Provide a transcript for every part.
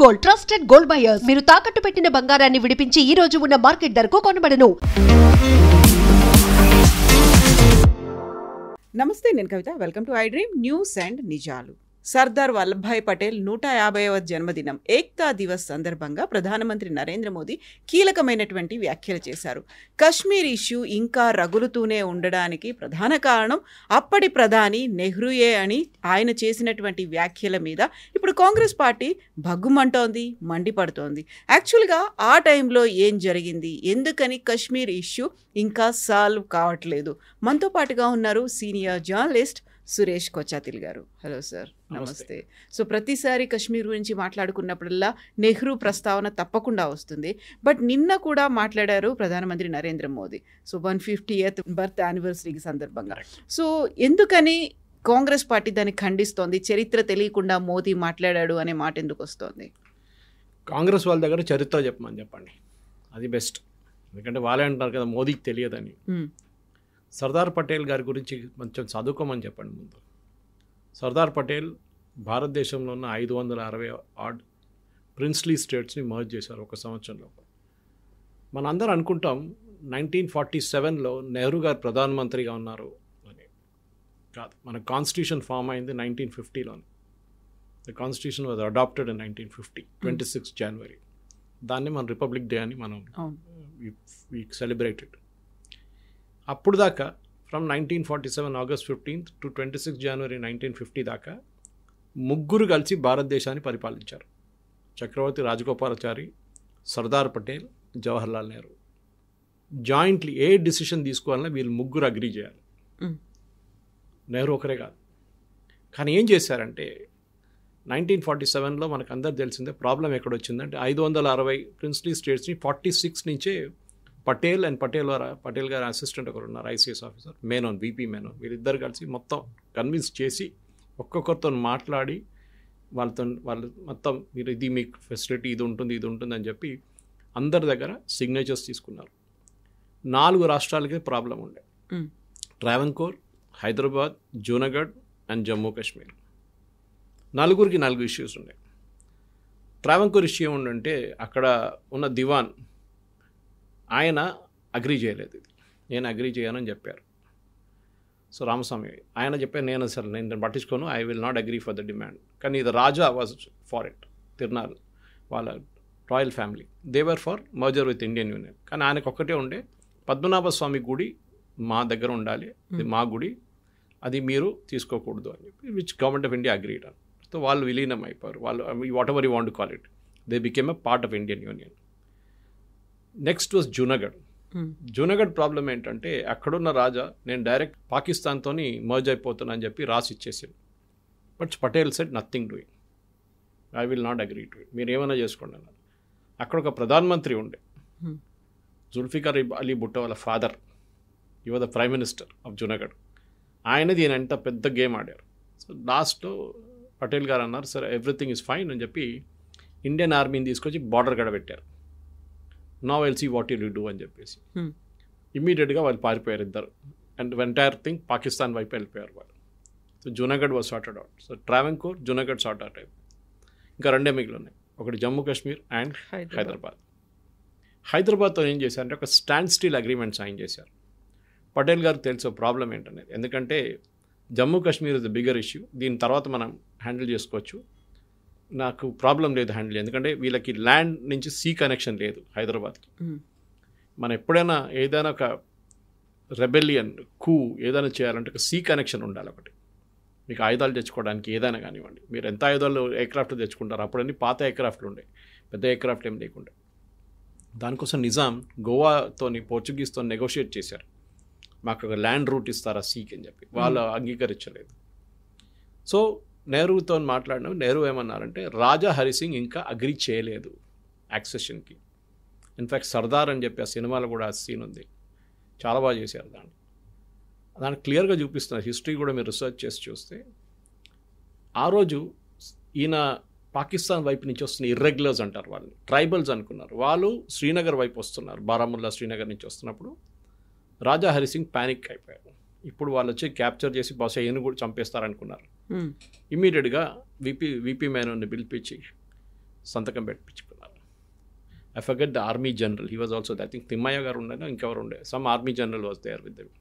Gold, trusted gold buyers. మీరు తాకట్టు పెట్టిన బంగారాన్ని విడిపించి ఈ రోజు ఉన్న మార్కెట్ ధరకు కొనబడను. నమస్తే, నేను Kavitha. Welcome to I dream news and నిజాలు. సర్దార్ వల్లభాయ్ పటేల్ 150వ జన్మదినం ఏక్తా దివస్ సందర్భంగా ప్రధానమంత్రి నరేంద్ర మోదీ కీలకమైనటువంటి వ్యాఖ్యలు చేశారు. కశ్మీర్ ఇష్యూ ఇంకా రగులుతూనే ఉండడానికి ప్రధాన కారణం అప్పటి ప్రధాని నెహ్రూయే అని ఆయన చేసినటువంటి వ్యాఖ్యల మీద ఇప్పుడు కాంగ్రెస్ పార్టీ భగ్గుమంటోంది, మండిపడుతోంది. యాక్చువల్గా ఆ టైంలో ఏం జరిగింది, ఎందుకని కశ్మీర్ ఇష్యూ ఇంకా సాల్వ్ కావట్లేదు? మనతో పాటుగా ఉన్నారు సీనియర్ జర్నలిస్ట్ సురేష్ కొచ్చాతిల్ గారు. హలో సార్, నమస్తే. సో ప్రతిసారి కశ్మీర్ గురించి మాట్లాడుకున్నప్పుడల్లా నెహ్రూ ప్రస్తావన తప్పకుండా వస్తుంది. బట్ నిన్న కూడా మాట్లాడారు ప్రధానమంత్రి Narendra Modi. So 150th birth యానివర్సరీకి సందర్భంగా. సో ఎందుకని కాంగ్రెస్ పార్టీ దాన్ని ఖండిస్తోంది? చరిత్ర తెలియకుండా మోదీ మాట్లాడాడు అనే మాట ఎందుకు వస్తోంది? కాంగ్రెస్ వాళ్ళ దగ్గర చరిత్ర చెప్పండి, అది బెస్ట్. ఎందుకంటే వాళ్ళే అంటారు కదా మోదీకి తెలియదని. సర్దార్ పటేల్ గారి గురించి కొంచెం చదువుకోమని చెప్పండి ముందు. సర్దార్ పటేల్ భారతదేశంలో ఉన్న 560 ఆడ్ ప్రిన్స్లీ స్టేట్స్ని మర్జ్ చేశారు ఒక సంవత్సరంలో. మనందరం అనుకుంటాం 1947లో నెహ్రూ గారు ప్రధానమంత్రిగా ఉన్నారు అని. కాదు, మన కాన్స్టిట్యూషన్ ఫామ్ అయింది 1950లోనే. The constitution was adopted in 1950, 26 January. దాన్ని మన రిపబ్లిక్ డే అని మనం వీ సెలబ్రేటెడ్. అప్పుడు దాకా ఫ్రమ్ 1947 ఆగస్ట్ 15th టు 26 జనవరి 1950 దాకా ముగ్గురు కలిసి భారతదేశాన్ని పరిపాలించారు. చక్రవర్తి రాజగోపాలాచారి, సర్దార్ పటేల్, జవహర్లాల్ నెహ్రూ. జాయింట్లీ ఏ డిసిషన్ తీసుకోవాలన్నా వీళ్ళు ముగ్గురు అగ్రీ చేయాలి. నెహ్రూ ఒకరే కాదు. కానీ ఏం చేశారంటే 1947లో మనకు అందరు తెలిసిందే ప్రాబ్లం ఎక్కడొచ్చిందంటే 560 ప్రిన్స్లీ స్టేట్స్ని 46 నుంచే పటేల్ అండ్ పటేల్ గారి అసిస్టెంట్ ఒకరు ఉన్నారు, ఐసీఎస్ ఆఫీసర్, మేనోన్, వీపీ మేనోన్, వీళ్ళిద్దరు కలిసి మొత్తం కన్విన్స్ చేసి ఒక్కొక్కరితో మాట్లాడి వాళ్ళు మొత్తం మీరు ఇది మీకు ఫెసిలిటీ ఇది ఉంటుంది అని చెప్పి అందరి దగ్గర సిగ్నేచర్స్ తీసుకున్నారు. 4 రాష్ట్రాలకి ప్రాబ్లం ఉండే: ట్రావెన్కోర్, హైదరాబాద్, జూనాగఢ్ అండ్ జమ్మూ కాశ్మీర్. నలుగురికి 4 ఇష్యూస్ ఉండే. ట్రావెన్కోర్ ఇష్యూ ఏముందంటే అక్కడ ఉన్న దివాన్ ఆయన అగ్రీ చేయలేదు, ఇది నేను అగ్రీ చేయనని చెప్పారు. సో రామస్వామి ఆయన చెప్పారు, నేను పట్టించుకోను, I will not agree for the demand. కానీ ఇది Raja was for it. Thirunal వాళ్ళ royal family they were for merger with Indian union. కానీ ఆయనకు ఒక్కటే ఉండే, పద్మనాభ స్వామి గుడి మా దగ్గర ఉండాలి, ఇది మా గుడి, అది మీరు తీసుకోకూడదు అని చెప్పి which government of India agreed అని. సో వాళ్ళు విలీనం అయిపోయారు. వాళ్ళు what ever you want to call it, they became a part of Indian union. Next was Junagadh. Junagadh problem ఏంటంటే అక్కడున్న రాజా నేను డైరెక్ట్ పాకిస్తాన్తో మర్జ్ అయిపోతున్నా అని చెప్పి రాసి ఇచ్చేసాడు. But Patel said nothing doing, I will not agree to it, మీరు ఏమైనా చేసుకోండి అన్నారు. అక్కడ ఒక ప్రధానమంత్రి ఉండే, జుల్ఫికర్ అలీ భుట్టో వాళ్ళ ఫాదర్, ఈ was the prime minister of Junagadh. ఆయనది ఈయన ఎంత పెద్ద గేమ్ ఆడారు. సో లాస్ట్లో పటేల్ గారు అన్నారు, సరే ఎవ్రీథింగ్ ఈజ్ ఫైన్ అని చెప్పి ఇండియన్ ఆర్మీని తీసుకొచ్చి బార్డర్ గడ పెట్టారు. Now will see what you do అని చెప్పేసి ఇమ్మీడియట్గా వాళ్ళు పారిపోయారు ఇద్దరు. అండ్ ఎంటైర్ థింగ్ పాకిస్తాన్ వైపు వెళ్ళిపోయారు వాళ్ళు. So Junagadh was sorted out. So Travancore, Junagadh sort out అయిపోయి ఇంకా 2 మిగిలి ఉన్నాయి, ఒకటి జమ్మూ కాశ్మీర్ అండ్ హైదరాబాద్. హైదరాబాద్తో ఏం చేశారంటే ఒక స్టాండ్ స్టిల్ అగ్రిమెంట్ సైన్ చేశారు. పటేల్ గారికి తెలుసు ప్రాబ్లం ఏంటనేది, ఎందుకంటే Jammu Kashmir is the bigger issue, దీని తర్వాత మనం హ్యాండిల్ చేసుకోవచ్చు, నాకు ప్రాబ్లం లేదు హ్యాండిల్, ఎందుకంటే వీళ్ళకి ల్యాండ్ నుంచి సీ కనెక్షన్ లేదు హైదరాబాద్కి. మనం ఎప్పుడైనా ఏదైనా ఒక రెబెలియన్ ఏదైనా చేయాలంటే ఒక సీ కనెక్షన్ ఉండాలి ఒకటి. మీకు ఆయుధాలు తెచ్చుకోవడానికి ఏదైనా కానివ్వండి, మీరు ఎంత ఆయుధాలు ఎయిర్క్రాఫ్ట్ తెచ్చుకుంటారు, అప్పుడన్నీ పాత ఎయిర్క్రాఫ్ట్లు ఉండే, పెద్ద ఎయిర్క్రాఫ్ట్ ఏం లేకుండా. దానికోసం నిజాం గోవాతోని పోర్చుగీస్తో నెగోషియేట్ చేశారు, మాకు ఒక ల్యాండ్ రూట్ ఇస్తారా సీకి అని చెప్పి. వాళ్ళు అంగీకరించలేదు. సో నెహ్రూతో మాట్లాడిన నెహ్రూ ఏమన్నారంటే రాజా హరిసింగ్ ఇంకా అగ్రీ చేయలేదు యాక్సెషన్కి. ఇన్ఫ్యాక్ట్ సర్దార్ అని చెప్పి ఆ సినిమాలో కూడా ఆ సీన్ ఉంది, చాలా బాగా చేశారు దాన్ని క్లియర్గా చూపిస్తున్నారు. హిస్టరీ కూడా మీరు రీసెర్చ్ చేసి చూస్తే ఆ రోజు ఈయన పాకిస్తాన్ వైపు నుంచి వస్తున్న ఇర్రెగ్యులర్స్ అంటారు వాళ్ళని, ట్రైబల్స్ అనుకున్నారు. వాళ్ళు శ్రీనగర్ వైపు వస్తున్నారు, బారాముల్లా శ్రీనగర్ నుంచి వస్తున్నప్పుడు రాజా హరిసింగ్ ప్యానిక్ అయిపోయారు. ఇప్పుడు వాళ్ళు వచ్చి క్యాప్చర్ చేసి బహుశా ఈయన కూడా చంపేస్తారనుకున్నారు. ఇమ్మీడియట్గా వీపీ మేనోన్ని పిలిపించి సంతకం పెట్టించుకున్నారు. I forget the army general, he was also, I think Thimmayya garu ఉండేనా ఇంకెవరు ఉండే, some army general was there with them.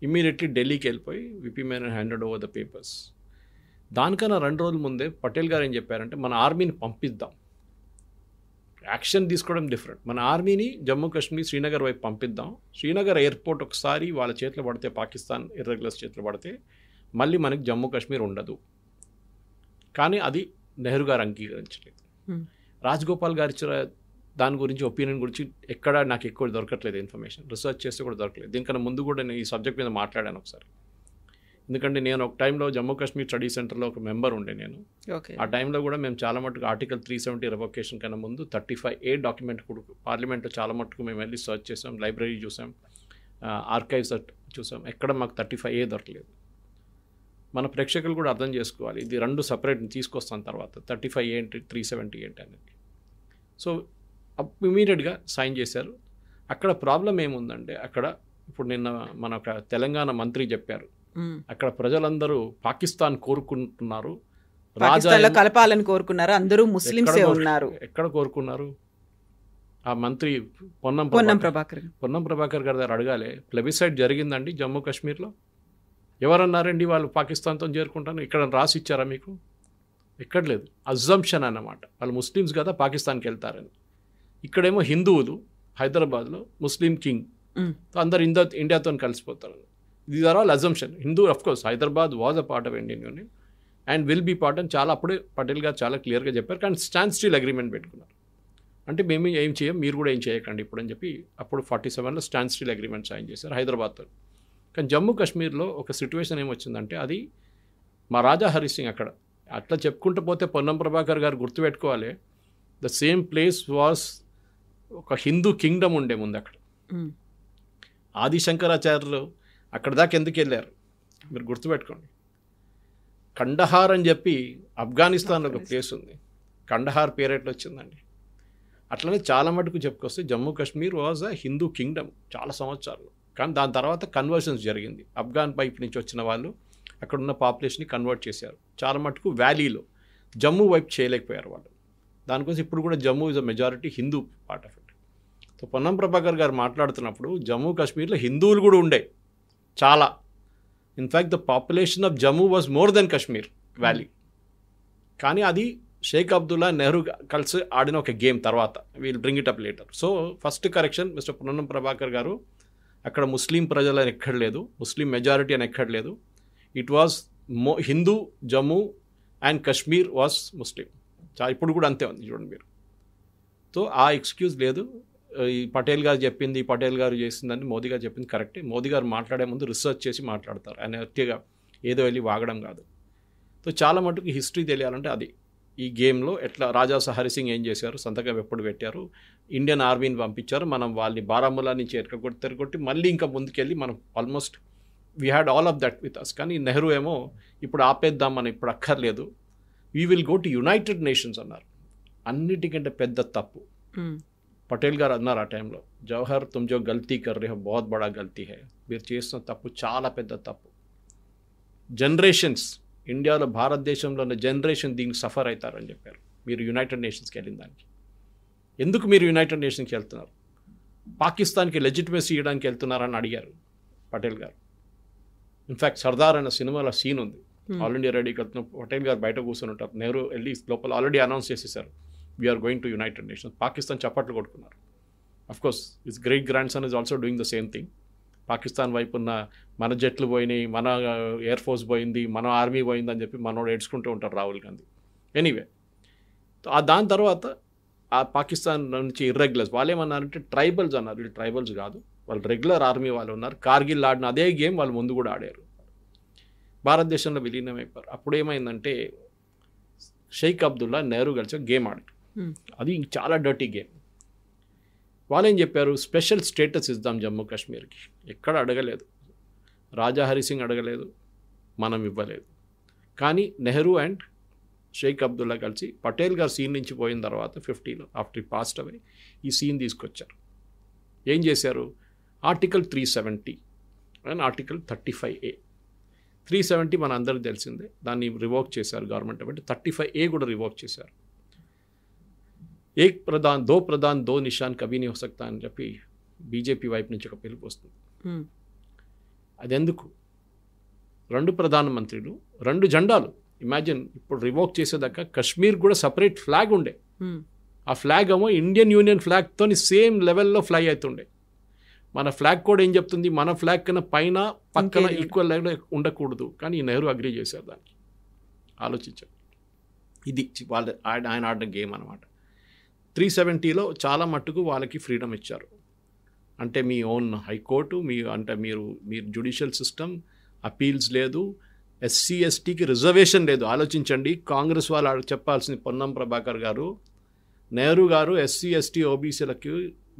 Immediately ఢిల్లీకి వెళ్ళిపోయి VP Menon handed over the papers. దానికన్నా 2 రోజుల ముందే పటేల్ గారు ఏం చెప్పారంటే మన ఆర్మీని పంపిద్దాం, యాక్షన్ తీసుకోవడం డిఫరెంట్, మన ఆర్మీని జమ్మూ కాశ్మీర్ శ్రీనగర్ వైపు పంపిద్దాం, శ్రీనగర్ ఎయిర్పోర్ట్ ఒకసారి వాళ్ళ చేతిలో పడితే, పాకిస్తాన్ ఇర్రెగ్యులర్స్ చేతిలో పడితే మళ్ళీ మనకి జమ్మూ కాశ్మీర్ ఉండదు. కానీ అది నెహ్రూ గారు అంగీకరించలేదు. రాజగోపాల్ గారు ఇచ్చిన దాని గురించి ఒపీనియన్ గురించి ఎక్కడ నాకు ఎక్కువ దొరకట్లేదు ఇన్ఫర్మేషన్, రీసెర్చ్ చేస్తే కూడా దొరకలేదు. దీనికన్నా ముందు కూడా నేను ఈ సబ్జెక్ట్ మీద మాట్లాడాను ఒకసారి, ఎందుకంటే నేను ఒక టైంలో జమ్మూ కాశ్మీర్ స్టడీ సెంటర్లో ఒక మెంబర్ ఉండే నేను. ఆ టైంలో కూడా మేము చాలా మటుకు ఆర్టికల్ 370 రివోకేషన్ కన్నా ముందు 35A డాక్యుమెంట్ కూడా పార్లమెంట్లో చాలా మటుకు మేము వెళ్ళి సర్చ్ చేసాం, లైబ్రరీ చూసాం, ఆర్కైవ్స్ చూసాం, ఎక్కడ మాకు 35A దొరకలేదు. మన ప్రేక్షకులు కూడా అర్థం చేసుకోవాలి, ఇది 2 సపరేట్ తీసుకొస్తాను తర్వాత, 35A ఏంటి 370 ఏంటి అనేది. సో ఇమీడియట్గా సైన్ చేశారు. అక్కడ ప్రాబ్లం ఏముందంటే, అక్కడ ఇప్పుడు నిన్న మన ఒక తెలంగాణ మంత్రి చెప్పారు, అక్కడ ప్రజలందరూ పాకిస్తాన్ కోరుకుంటున్నారు, రాజాలో కలపాలని కోరుకున్నారు, అందరూ ముస్లింసే ఉన్నారు. ఎక్కడ కోరుకున్నారు? ఆ మంత్రి పొన్నం ప్రభాకర్ గారి దగ్గర అడగాలి, ప్లెబిసైడ్ జరిగిందండి జమ్మూ కాశ్మీర్లో? ఎవరన్నారండి వాళ్ళు పాకిస్తాన్తో చేరుకుంటాను? ఇక్కడ రాసి ఇచ్చారా మీకు? ఎక్కడలేదు. అజంప్షన్ అన్నమాట, వాళ్ళు ముస్లిమ్స్ కదా పాకిస్తాన్కి వెళ్తారని. ఇక్కడేమో హిందువులు హైదరాబాద్లో ముస్లిం కింగ్, అందరు ఇండియాతో కలిసిపోతారు. These are all assumption. Hindu of course Hyderabad was a part of Indian union and will be part అని చాలా అప్పుడే పటేల్ గారు చాలా క్లియర్గా చెప్పారు. కానీ స్టాండ్ స్టిల్ అగ్రిమెంట్ పెట్టుకున్నారు, అంటే మేము ఏం చేయం, మీరు కూడా ఏం చేయకండి ఇప్పుడు అని చెప్పి అప్పుడు 47లో స్టాండ్ స్టిల్ అగ్రిమెంట్ సైన్ చేశారు హైదరాబాద్తో. కానీ జమ్మూ కాశ్మీర్లో ఒక సిచ్యువేషన్ ఏమొచ్చిందంటే, అది మా రాజా హరి సింగ్ అక్కడ అట్లా చెప్పుకుంటూ పోతే పొన్నం ప్రభాకర్ గారు గుర్తుపెట్టుకోవాలి, ద సేమ్ ప్లేస్ వాస్ ఒక హిందూ కింగ్డమ్ ఉండే ముందు అక్కడ. ఆదిశంకరాచార్యులు అక్కడ దాకా ఎందుకు వెళ్ళారు మీరు గుర్తుపెట్టుకోండి. కండహార్ అని చెప్పి ఆఫ్ఘనిస్తాన్లో ఒక ప్లేస్ ఉంది, కండహార్ పేరు ఎట్లా వచ్చిందండి. అట్లనే చాలా మటుకు చెప్పుకొస్తే Jammu Kashmir was a Hindu kingdom చాలా సంవత్సరాలు. కానీ దాని తర్వాత కన్వర్షన్స్ జరిగింది, ఆఫ్ఘాన్ వైపు నుంచి వచ్చిన వాళ్ళు అక్కడున్న పాపులేషన్ని కన్వర్ట్ చేశారు. చాలా మటుకు వ్యాలీలో జమ్మూ వైపు చేయలేకపోయారు వాళ్ళు. దానికోసం ఇప్పుడు కూడా Jammu is a majority Hindu part of it. So Ponnam Prabhakar గారు మాట్లాడుతున్నప్పుడు జమ్మూ కాశ్మీర్లో హిందువులు కూడా ఉండే చాలా. In fact the population of Jammu was more than Kashmir valley. కానీ అది షేక్ అబ్దుల్లా నెహ్రూ కలిసి ఆడిన ఒక గేమ్. తర్వాత wheel bring it up later. So first correction, mister Ponnam Prabhakar గారు, అక్కడ ముస్లిం ప్రజలు అని ఎక్కడ లేదు, ముస్లిం మెజారిటీ అని ఎక్కడ లేదు. It was Hindu Jammu and Kashmir was Muslim. ఇప్పుడు కూడా అంతే ఉంది చూడండి మీరు. సో ఆ ఎక్స్క్యూజ్ లేదు. ఈ పటేల్ గారు చెప్పింది, పటేల్ గారు చేసిందని మోదీ గారు చెప్పింది కరెక్టే. మోదీ గారు మాట్లాడే ముందు రీసెర్చ్ చేసి మాట్లాడతారు, ఆయన అట్టిగా ఏదో వెళ్ళి వాగడం కాదు. సో చాలా మటుకు హిస్టరీ తెలియాలంటే అది ఈ గేమ్లో ఎట్లా రాజా హరి సింగ్ ఏం చేశారు, సంతకం ఎప్పుడు పెట్టారు, ఇండియన్ ఆర్మీని పంపించారు, మనం వాళ్ళని బారాముల్లా నుంచి తిరగొట్టి మళ్ళీ ఇంకా ముందుకెళ్ళి మనం almost we had all of that with us. కానీ నెహ్రూ ఏమో ఇప్పుడు ఆపేద్దాం, మనం ఇప్పుడు అక్కర్లేదు, we will go to United Nations అన్నారు. అన్నిటికంటే పెద్ద తప్పు పటేల్ గారు అన్నారు ఆ టైంలో, జవహర్ తుమ్ జో గల్తీ కర్ రే హో బహుత్ బడా గల్తీ హై, మీరు చేస్తున్న తప్పు చాలా పెద్ద తప్పు. జనరేషన్స్ ఇండియాలో భారతదేశంలో ఉన్న జనరేషన్ దీనికి సఫర్ అవుతారని చెప్పారు మీరు యునైటెడ్ నేషన్స్కి వెళ్ళిన దానికి. ఎందుకు మీరు యునైటెడ్ నేషన్స్కి వెళ్తున్నారు? పాకిస్తాన్కి లెజిటిమసీ ఇవ్వడానికి వెళ్తున్నారని అడిగారు పటేల్ గారు. ఇన్ఫ్యాక్ట్ సర్దార్ అనే సినిమాలో సీన్ ఉంది, ఆల్ ఇండియా రెడీకి వెళ్తున్న పటేల్ గారు బయట కూర్చొని ఉంటారు, నెహ్రూ వెళ్ళి లోపల ఆల్రెడీ అనౌన్స్ చేసేసారు we are going to United Nations. Pakistan చప్పట్లు కొట్టుకున్నారు. Of course his great grandson is also doing the same thing. Pakistan వైపు ఉన్న మన జట్లు పోయినాయి, మన ఎయిర్ ఫోర్స్ పోయింది, మన ఆర్మీ పోయింది అని చెప్పి మనోడు ఏడ్చుకుంటూ ఉంటారు రాహుల్ గాంధీ. ఎనీవే, దాని తర్వాత ఆ పాకిస్తాన్ నుంచి ఇర్రెగ్యులర్స్ వాళ్ళు ఏమన్నారంటే ట్రైబల్స్ అన్నారు. వీళ్ళు ట్రైబల్స్ కాదు, వాళ్ళు రెగ్యులర్ ఆర్మీ వాళ్ళు ఉన్నారు. కార్గిల్ ఆడిన అదే గేమ్ వాళ్ళు ముందు కూడా ఆడారు, భారతదేశంలో విలీనం అయిపోయారు. అప్పుడు ఏమైందంటే షేక్ అబ్దుల్లా నెహ్రూ కలిసి గేమ్ ఆడారు. అది చాలా డర్టీ గేమ్. వాళ్ళు ఏం చెప్పారు, స్పెషల్ స్టేటస్ ఇద్దాం జమ్మూ కాశ్మీర్కి. ఎక్కడ అడగలేదు, రాజా హరి సింగ్ అడగలేదు, మనం ఇవ్వలేదు. కానీ నెహ్రూ అండ్ షేక్ అబ్దుల్లా కలిసి పటేల్ గారు సీన్ నుంచి పోయిన తర్వాత 50లో ఆఫ్టర్ పాస్ట్ అవే ఈ సీన్ తీసుకొచ్చారు. ఏం చేశారు, ఆర్టికల్ 370 అండ్ ఆర్టికల్ 35A. 370 మన అందరికీ తెలిసిందే, దాన్ని రివోక్ చేశారు గవర్నమెంట్. అంటే 35A కూడా రివోక్ చేశారు. దో ప్రధాన్ దో నిషాన్ కభీ నీ హో సక్తా అని చెప్పి బీజేపీ వైపు నుంచి ఒక పిలుపు వస్తుంది. అదెందుకు? 2 ప్రధానమంత్రులు, 2 జెండాలు. ఇమాజిన్, ఇప్పుడు రివోక్ చేసేదాకా కశ్మీర్ కూడా సపరేట్ ఫ్లాగ్ ఉండే. ఆ ఫ్లాగ్ ఏమో ఇండియన్ యూనియన్ ఫ్లాగ్తో సేమ్ లెవెల్లో ఫ్లై అవుతుండే. మన ఫ్లాగ్ కూడా ఏం చెప్తుంది, మన ఫ్లాగ్ కన్నా పైన పక్కన ఈక్వల్ లెవెల్ ఉండకూడదు. కానీ నెహ్రూ అగ్రీ చేశారు దానికి. ఆలోచించారు. ఇది ఆయన ఆడిన గేమ్ అనమాట. 370లో చాలా మట్టుకు వాళ్ళకి ఫ్రీడమ్ ఇచ్చారు. అంటే మీ ఓన్ హైకోర్టు, మీరు జ్యుడిషియల్ సిస్టమ్, అపీల్స్ లేదు, ఎస్సీ ఎస్టీకి రిజర్వేషన్ లేదు. ఆలోచించండి, కాంగ్రెస్ వాళ్ళు చెప్పాల్సింది పొన్నం ప్రభాకర్ గారు, నెహ్రూ గారు ఎస్సీ ఎస్టీ ఓబీసీలకు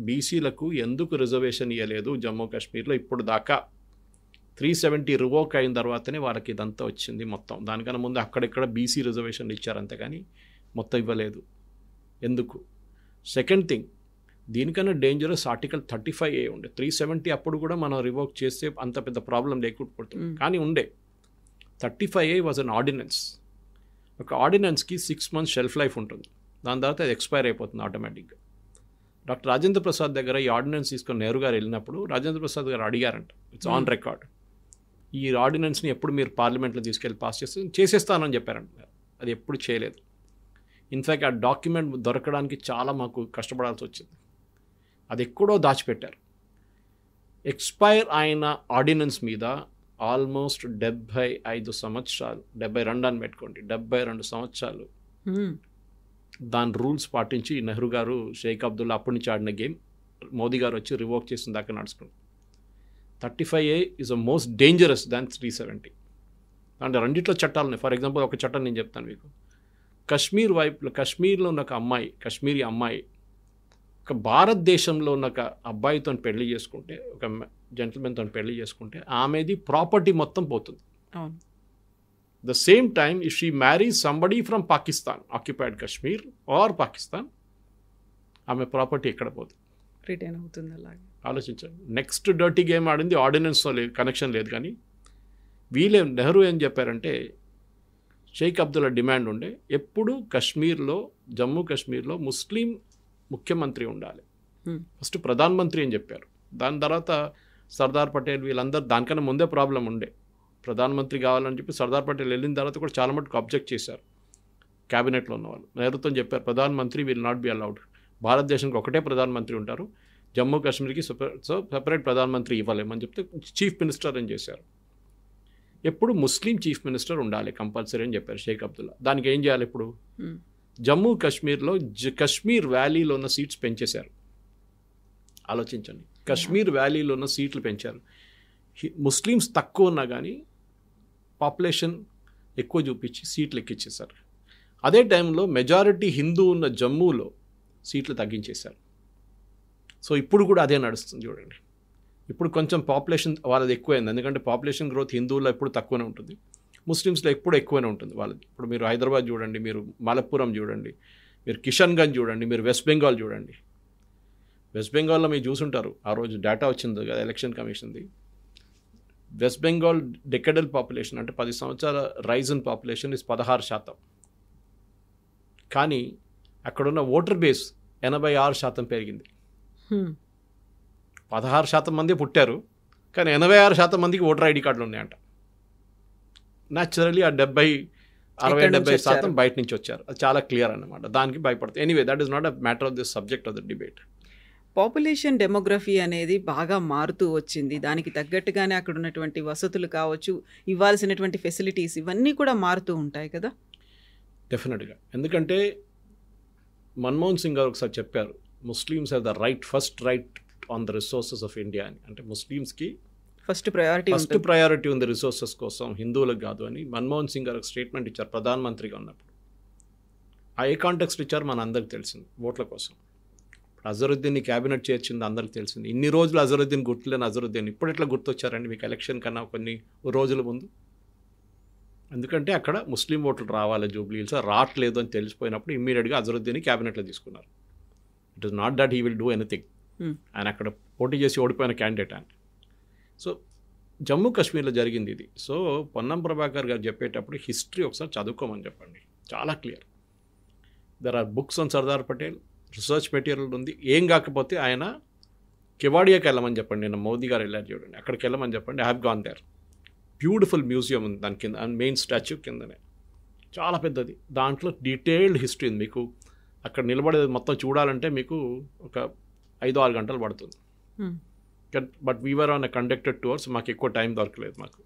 బీసీలకు ఎందుకు రిజర్వేషన్ ఇవ్వలేదు జమ్మూ కాశ్మీర్లో ఇప్పుడు దాకా. 370 రివోక్ అయిన తర్వాతనే వాళ్ళకి ఇదంతా వచ్చింది మొత్తం. దానికన్నా ముందు అక్కడెక్కడ బీసీ రిజర్వేషన్లు ఇచ్చారు అంతేగాని మొత్తం ఇవ్వలేదు. ఎందుకు? సెకండ్ థింగ్, దీనికన్నా డేంజరస్ ఆర్టికల్ 35A ఉండే. 370 అప్పుడు కూడా మనం రివోక్ చేస్తే అంత పెద్ద ప్రాబ్లం లేకపోతుంది, కానీ ఉండే. 35A was an ordinance. ఒక ఆర్డినెన్స్కి 6 months షెల్ఫ్ లైఫ్ ఉంటుంది. దాని తర్వాత అది ఎక్స్పైర్ అయిపోతుంది ఆటోమేటిక్గా. డాక్టర్ రాజేంద్ర ప్రసాద్ దగ్గర ఈ ఆర్డినెన్స్ తీసుకొని నెహ్రూ గారు వెళ్ళినప్పుడు రాజేంద్ర ప్రసాద్ గారు అడిగారంట, ఇట్స్ ఆన్ రికార్డ్, ఈ ఆర్డినెన్స్ని ఎప్పుడు మీరు పార్లమెంట్లో తీసుకెళ్ళి పాస్ చేసేస్తానని చెప్పారంట. అది ఎప్పుడు చేయలేదు. ఇన్ఫ్యాక్ట్ ఆ డాక్యుమెంట్ దొరకడానికి చాలా మాకు కష్టపడాల్సి వచ్చింది. అది ఎక్కడో దాచిపెట్టారు. ఎక్స్పైర్ అయిన ఆర్డినెన్స్ మీద ఆల్మోస్ట్ 75 సంవత్సరాలు, 72 అని పెట్టుకోండి, 72 సంవత్సరాలు దాని రూల్స్ పాటించి నెహ్రూ గారు, షేక్ అబ్దుల్లా అప్పటి నుంచి ఆడిన గేమ్ మోదీ గారు వచ్చి రివోక్ చేసిన దాకా నడుచుకున్నారు. 35A is a most dangerous than 370. అంటే రెండిట్లో చట్టాలు ఉన్నాయి. ఫర్ ఎగ్జాంపుల్ ఒక చట్టం నేను చెప్తాను మీకు. కశ్మీర్లో ఉన్న ఒక అమ్మాయి, కశ్మీరీ అమ్మాయి ఒక భారతదేశంలో ఉన్న ఒక అబ్బాయితో పెళ్లి చేసుకుంటే, ఒక జెంటిల్మెన్తో పెళ్లి చేసుకుంటే ఆమెది ప్రాపర్టీ మొత్తం పోతుంది. The same time if she marries somebody from Pakistan, occupied Kashmir or Pakistan, ఆమె ప్రాపర్టీ ఎక్కడ పోతుంది? రిటర్న్ అవుతుంది. అలాగే ఆలోచించండి. నెక్స్ట్ డర్టీ గేమ్ ఆడింది. ఆర్డినెన్స్తో కనెక్షన్ లేదు, కానీ వీళ్ళే నెహ్రూ ఏం చెప్పారంటే, షేక్ అబ్దుల్లా డిమాండ్ ఉండే, ఎప్పుడు కశ్మీర్లో, జమ్మూ కాశ్మీర్లో ముస్లిం ముఖ్యమంత్రి ఉండాలి. ఫస్ట్ ప్రధానమంత్రి అని చెప్పారు. దాని తర్వాత సర్దార్ పటేల్ వీళ్ళందరూ, దానికన్నా ముందే ప్రాబ్లం ఉండే, ప్రధానమంత్రి కావాలని చెప్పి సర్దార్ పటేల్ వెళ్ళిన తర్వాత కూడా చాలా మటుకు అబ్జెక్ట్ చేశారు క్యాబినెట్లో ఉన్నవాళ్ళు. నెహ్రూతో చెప్పారు, ప్రధానమంత్రి విల్ నాట్ బి అలౌడ్, భారతదేశానికి ఒకటే ప్రధానమంత్రి ఉంటారు, జమ్మూ కాశ్మీర్కి సపరేట్ ప్రధానమంత్రి ఇవ్వలేమని చెప్తే చీఫ్ మినిస్టర్ అని చేశారు. ఎప్పుడు ముస్లిం చీఫ్ మినిస్టర్ ఉండాలి కంపల్సరీ అని చెప్పారు షేక్ అబ్దుల్లా. దానికి ఏం చేయాలి? ఇప్పుడు జమ్మూ కాశ్మీర్లో కశ్మీర్ వ్యాలీలో ఉన్న సీట్స్ పెంచేశారు. ఆలోచించండి, కశ్మీర్ వ్యాలీలో ఉన్న సీట్లు పెంచారు. ముస్లిమ్స్ తక్కువ ఉన్నా కానీ పాపులేషన్ ఎక్కువ చూపించి సీట్లు ఎక్కించేశారు. అదే టైంలో మెజారిటీ హిందూ ఉన్న జమ్మూలో సీట్లు తగ్గించేశారు. సో ఇప్పుడు కూడా అదే నడుస్తుంది చూడండి. ఇప్పుడు కొంచెం పాపులేషన్ వాళ్ళది ఎక్కువైంది, ఎందుకంటే పాపులేషన్ గ్రోత్ హిందువుల్లో ఎప్పుడు తక్కువనే ఉంటుంది, ముస్లిమ్స్లో ఎప్పుడు ఎక్కువనే ఉంటుంది వాళ్ళది. ఇప్పుడు మీరు హైదరాబాద్ చూడండి, మీరు మలప్పురం చూడండి, మీరు కిషన్గంజ్ చూడండి, మీరు వెస్ట్ బెంగాల్ చూడండి. వెస్ట్ బెంగాల్లో మీరు చూసుంటారు, ఆ రోజు డేటా వచ్చింది కదా ఎలక్షన్ కమిషన్ది. వెస్ట్ బెంగాల్ డెకెడల్ పాపులేషన్ అంటే 10 సంవత్సరాల రైజ్ ఇన్ పాపులేషన్ ఇస్ 16%. కానీ అక్కడున్న ఓటర్ బేస్ 86% పెరిగింది. 16% మంది పుట్టారు, కానీ 86% మందికి ఓటర్ ఐడి కార్డులు ఉన్నాయంట. న్యాచురలీ ఆ 60-70% బయట నుంచి వచ్చారు. అది చాలా క్లియర్ అన్నమాట. దానికి భయపడుతుంది. Anyway, that is not a matter of this subject of the debate. Population demography అనేది బాగా మారుతూ వచ్చింది. దానికి తగ్గట్టుగానే అక్కడ ఉన్నటువంటి వసతులు కావచ్చు, ఇవ్వాల్సినటువంటి ఫెసిలిటీస్, ఇవన్నీ కూడా మారుతూ ఉంటాయి కదా. డెఫినెట్గా. ఎందుకంటే మన్మోహన్ సింగ్ గారు ఒకసారి చెప్పారు, Muslims have the first right on the resources of India అని. అంటే ముస్లిమ్స్కి ఫస్ట్ ప్రయారిటీ ఉంది రిసోర్సెస్ కోసం, హిందువులకు కాదు అని మన్మోహన్ సింగ్ గారు ఒక స్టేట్మెంట్ ఇచ్చారు ప్రధానమంత్రిగా ఉన్నప్పుడు. ఆ ఏ కాంటెక్స్ట్ ఇచ్చారు మన అందరికి తెలిసింది, ఓట్ల కోసం. అజరుద్దీన్ని క్యాబినెట్ చేర్చింది అందరికి తెలిసింది. ఇన్ని రోజులు అజరుద్దీన్ గుర్తులేని అజరుద్దీన్ ఇప్పుడు ఎట్లా గుర్తొచ్చారండి మీకు ఎలక్షన్ కన్నా కొన్ని రోజుల ముందు? ఎందుకంటే అక్కడ ముస్లిం ఓట్లు రావాలి జూబ్లీహిల్స్, రావట్లేదు అని తెలిసిపోయినప్పుడు ఇమ్మీడియట్గా అజరుద్దీన్ని క్యాబినెట్లో తీసుకున్నారు. It is not that he will do anything, ఆయన అక్కడ పోటీ చేసి ఓడిపోయిన క్యాండిడేట్ అని. సో జమ్మూ కాశ్మీర్లో జరిగింది ఇది. సో పొన్నం ప్రభాకర్ గారు చెప్పేటప్పుడు హిస్టరీ ఒకసారి చదువుకోమని చెప్పండి, చాలా clear. There are books on Sardar Patel, research material ఉంది. ఏం కాకపోతే ఆయన కెవాడియాకి వెళ్ళమని చెప్పండి. నేను మోదీ గారు వెళ్ళారు చూడండి, అక్కడికి వెళ్ళమని చెప్పండి. I have gone there. Beautiful museum ఉంది దాని కింద, మెయిన్ స్టాచ్యూ కిందనే, చాలా పెద్దది. దాంట్లో డీటెయిల్డ్ హిస్టరీ ఉంది. మీకు అక్కడ నిలబడేది మొత్తం చూడాలంటే మీకు ఒక 5-6 గంటలు పడుతుంది. But we're on conducted tours, మాకు ఎక్కువ టైం దొరకలేదు మాకు.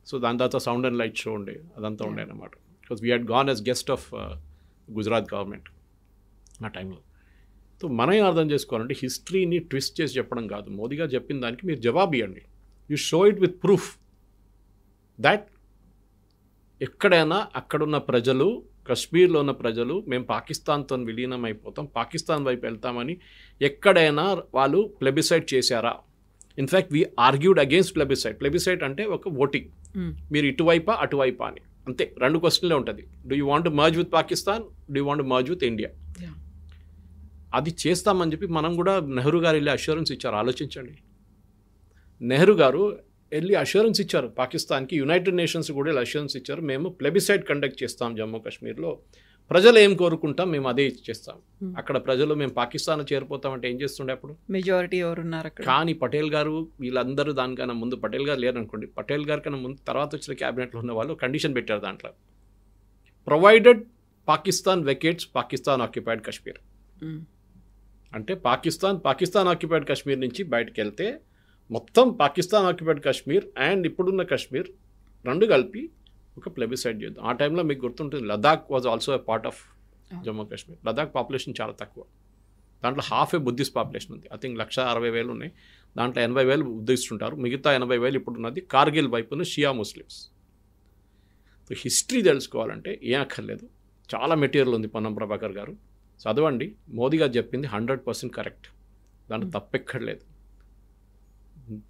సో దాని తర్వాత సౌండ్ అండ్ లైట్ షో ఉండే, అదంతా ఉండే అన్నమాట. Because we had gone as guest of Gujarat government ఆ టైంలో. సో మనం ఏం అర్థం చేసుకోవాలంటే హిస్టరీని ట్విస్ట్ చేసి చెప్పడం కాదు. మోదీ గారు చెప్పిన దానికి మీరు జవాబు ఇవ్వండి. You show it with proof that ఎక్కడైనా అక్కడున్న ప్రజలు, కశ్మీర్లో ఉన్న ప్రజలు మేము పాకిస్తాన్తో విలీనం అయిపోతాం, పాకిస్తాన్ వైపు వెళ్తామని ఎక్కడైనా వాళ్ళు ప్లెబిసైడ్ చేశారా? In fact we argued against plebiscite. Plebiscite అంటే ఒక ఓటింగ్, మీరు ఇటువైపా అటువైపా అని, అంతే. 2 క్వశ్చన్లే ఉంటుంది. Do you want merge with Pakistan, do you want merge with India? అది చేస్తామని చెప్పి మనం కూడా నెహ్రూ గారు వెళ్ళి అష్యూరెన్స్ ఇచ్చారు. ఆలోచించండి, నెహ్రూ గారు వెళ్ళి అష్యూరెన్స్ ఇచ్చారు పాకిస్తాన్కి. యునైటెడ్ నేషన్స్ కూడా వెళ్ళి అష్యూరెన్స్ ఇచ్చారు, మేము ప్లెబిసైడ్ కండక్ట్ చేస్తాం జమ్మూ కాశ్మీర్లో, ప్రజలు ఏం కోరుకుంటాం మేము అదే చేస్తాం. అక్కడ ప్రజలు మేము పాకిస్తాన్ చేరిపోతామంటే ఏం చేస్తుండే అప్పుడు? మెజారిటీ ఎవరున్నారు అక్కడ? కానీ పటేల్ గారు వీళ్ళందరూ దానికన్నా ముందు, పటేల్ గారు లేరనుకోండి, పటేల్ గారి కన్నా ముందు తర్వాత వచ్చిన క్యాబినెట్లో ఉన్న వాళ్ళు కండిషన్ పెట్టారు దాంట్లో, ప్రొవైడెడ్ పాకిస్తాన్ వెకేట్స్ పాకిస్తాన్ ఆక్యుపైడ్ కాశ్మీర్. అంటే పాకిస్తాన్ ఆక్యుపైడ్ కాశ్మీర్ నుంచి బయటకు వెళ్తే మొత్తం పాకిస్తాన్ ఆక్యుపైడ్ కాశ్మీర్ అండ్ ఇప్పుడున్న కాశ్మీర్ 2 కలిపి ఒక ప్లెబిసైడ్ చేద్దాం. ఆ టైంలో మీకు గుర్తుంటుంది, Ladakh was also a part of Jammu Kashmir. Ladakh population చాలా తక్కువ, దాంట్లో హాఫ్ ఏ బుద్ధిస్ట్ పాపులేషన్ ఉంది. ఐ థింక్ 160,000 ఉన్నాయి, దాంట్లో 80,000 బుద్ధిస్ట్ ఉంటారు, మిగతా 80,000 ఇప్పుడు ఉన్నది కార్గిల్ వైపున షియా ముస్లిమ్స్. సో హిస్టరీ తెలుసుకోవాలంటే ఏం అక్కర్లేదు, చాలా మెటీరియల్ ఉంది. పొన్నం ప్రభాకర్ గారు చదవండి. మోదీ గారు చెప్పింది 100% కరెక్ట్, దాంట్లో తప్పెక్కర్లేదు.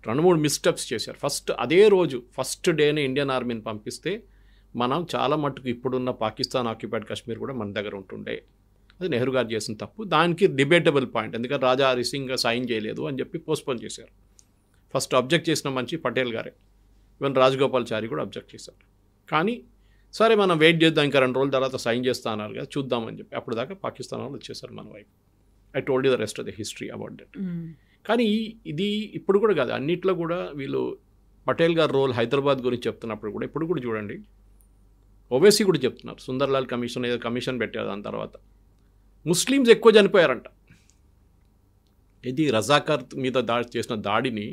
2-3 మిస్టెప్స్ చేశారు. అదే రోజు ఫస్ట్ డేనే ఇండియన్ ఆర్మీని పంపిస్తే మనం చాలా మట్టుకు ఇప్పుడున్న పాకిస్తాన్ ఆక్యుపైడ్ కాశ్మీర్ కూడా మన దగ్గర ఉంటుండే. అది నెహ్రూ గారు చేసిన తప్పు. దానికి డిబేటబుల్ పాయింట్, ఎందుకంటే రాజా హరి సింగ్ సైన్ చేయలేదు అని చెప్పి పోస్ట్పోన్ చేశారు. ఫస్ట్ అబ్జెక్ట్ చేసిన మనిషి పటేల్ గారే, ఈవెన్ రాజగోపాల్చారి కూడా అబ్జెక్ట్ చేశారు. కానీ సరే మనం వెయిట్ చేద్దాం, ఇంకా 2 రోజుల తర్వాత సైన్ చేస్తా అన్నారు కదా, చూద్దామని చెప్పి అప్పుడు దాకా పాకిస్తాన్ వాళ్ళు వచ్చేసారు మన వైపు. I told you the rest of the history about that. కానీ ఇది ఇప్పుడు కూడా కాదు, అన్నిట్లో కూడా వీళ్ళు పటేల్ గారు రోల్ హైదరాబాద్ గురించి చెప్తున్నప్పుడు కూడా ఇప్పుడు కూడా చూడండి, ఓవైసీ కూడా చెప్తున్నారు. సుందర్లాల్ కమిషన్ ఏదో కమిషన్ పెట్టారు, దాని తర్వాత ముస్లిమ్స్ ఎక్కువ చనిపోయారంట. ఇది రజాకార్ మీద చేసిన దాడిని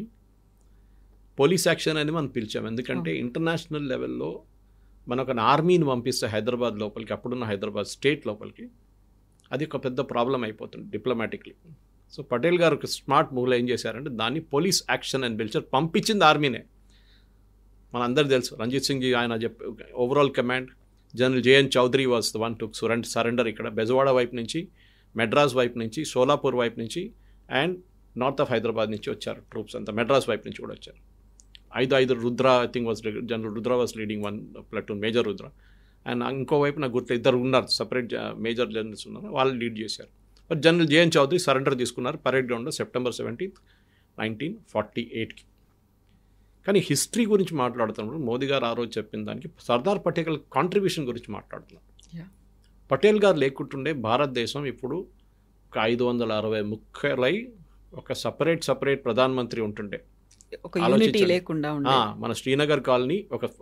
పోలీస్ యాక్షన్ అని మనం పిలిచాం. ఎందుకంటే ఇంటర్నేషనల్ లెవెల్లో మన ఒక ఆర్మీని పంపిస్తే హైదరాబాద్ లోపలికి, అప్పుడున్న హైదరాబాద్ స్టేట్ లోపలికి, అది ఒక పెద్ద ప్రాబ్లం అయిపోతుంది డిప్లొమాటిక్లీ. సో పటేల్ గారు ఒక స్మార్ట్ మూవ్లో ఏం చేశారంటే దాన్ని పోలీస్ యాక్షన్ అని పిలిచారు. పంపించింది ఆర్మీనే, మన అందరు తెలుసు. రంజిత్ సింగ్ జీ ఆయన overall command, general JN Chaudhuri was the one to surrender. ఇక్కడ బెజవాడ వైపు నుంచి, మెడ్రాస్ వైపు నుంచి, సోలాపూర్ వైపు నుంచి అండ్ నార్త్ ఆఫ్ హైదరాబాద్ నుంచి వచ్చారు ట్రూప్స్ అంతా. మెడ్రాస్ వైపు నుంచి కూడా వచ్చారు. 5 Rudra, I think was general Rudra was leading 1 platoon, major Rudra. And ఇంకోవైపు నాకు గుర్తు 2 ఉన్నారు, సపరేట్ మేజర్ జనరల్స్ ఉన్నారు, వాళ్ళు లీడ్ చేశారు. But general JN Chaudhuri surrender తీసుకున్నారు పరేడ్ గ్రౌండ్లో September 17, 1948కి. కానీ హిస్టరీ గురించి మాట్లాడుతున్నప్పుడు మోదీ గారు ఆ రోజు చెప్పిన దానికి సర్దార్ పటేల్ కాంట్రిబ్యూషన్ గురించి మాట్లాడుతున్నారు. పటేల్ గారు లేకుంటుండే భారతదేశం ఇప్పుడు ఒక 560 ముక్కలై ఒక సపరేట్ ప్రధానమంత్రి ఉంటుండే. మన శ్రీనగర్ కాలనీ